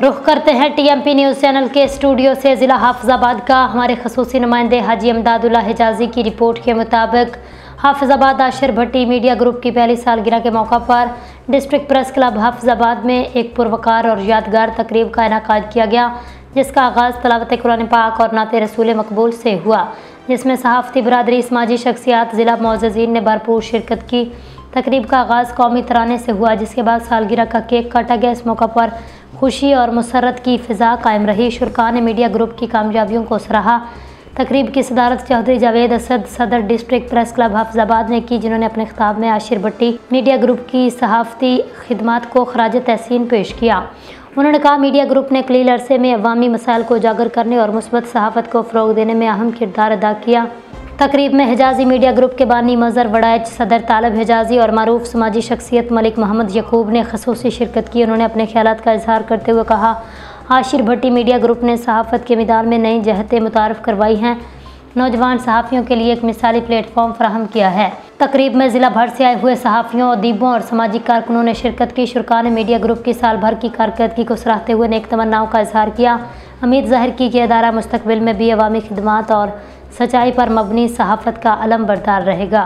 रुख करते हैं टीएमपी न्यूज़ चैनल के स्टूडियो से ज़िला हाफिज़ाबाद का। हमारे खसूसी नुमाइंदे हाजी इमदादुल्लाह हिजाजी की रिपोर्ट के मुताबिक हाफिज़ाबाद आशिर भट्टी मीडिया ग्रुप की पहली सालगिरह के मौका पर डिस्ट्रिक्ट प्रेस क्लब हाफिज़ाबाद में एक पुरवकार और यादगार तकरीब का इनेकाद किया गया, जिसका आगाज़ तलावत कुरान पाक और नाते रसूल मकबूल से हुआ, जिसमें सहाफ़ती बरादरी, समाजी शख्सियात, ज़िला मुअज़्ज़िज़ीन ने भरपूर शिरकत की। तकरीब का आगाज़ कौमी तराने से हुआ, जिसके बाद सालगिरह का केक काटा गया। इस मौका पर खुशी और मुसर्रत की फ़िज़ा कायम रही। शुरका ने मीडिया ग्रुप की कामयाबियों को सराहा। तकरीब की सदारत चौधरी जावेद असद सदर डिस्ट्रिक्ट प्रेस क्लब हाफिज़ाबाद ने की, जिन्होंने अपने खिताब में आशिर भट्टी मीडिया ग्रुप की सहाफ़ती खिदमात को खराज तहसीन पेश किया। उन्होंने कहा, मीडिया ग्रुप ने कलील अरसे में अवामी मसाइल को उजागर करने और मुस्बत सहाफ़त को फ़रोग़ देने में अहम किरदार अदा किया। तकरीब में हिजाजी मीडिया ग्रुप के बानी मज़र वड़ाइच सदर तालब हिजाजी और मारूफ समाजी शख्सियत मलिक मोहम्मद यकूब ने खसूसी शिरकत की। उन्होंने अपने ख्यालात का इजहार करते हुए कहा, आशिर भट्टी मीडिया ग्रुप ने सहाफ़त के मैदान में नई जहतें मुतारफ़ करवाई हैं, नौजवान सहाफ़ियों के लिए एक मिसाली प्लेटफॉर्म फराहम किया है। तकरीब में ज़िला भर से आए हुए सहाफ़ियों, अदीबों और समाजी कारकुनों ने शिरकत की। शुरका ने मीडिया ग्रुप की साल भर की कारकर्दगी को सराहते हुए नेक तमन्नाओं का इजहार किया। उम्मीद ज़ाहिर की कि अदारा मुस्तकबिल में भी अवामी खिदमात और सच्चाई पर मबनी सहाफ़त का अलम बरदार रहेगा।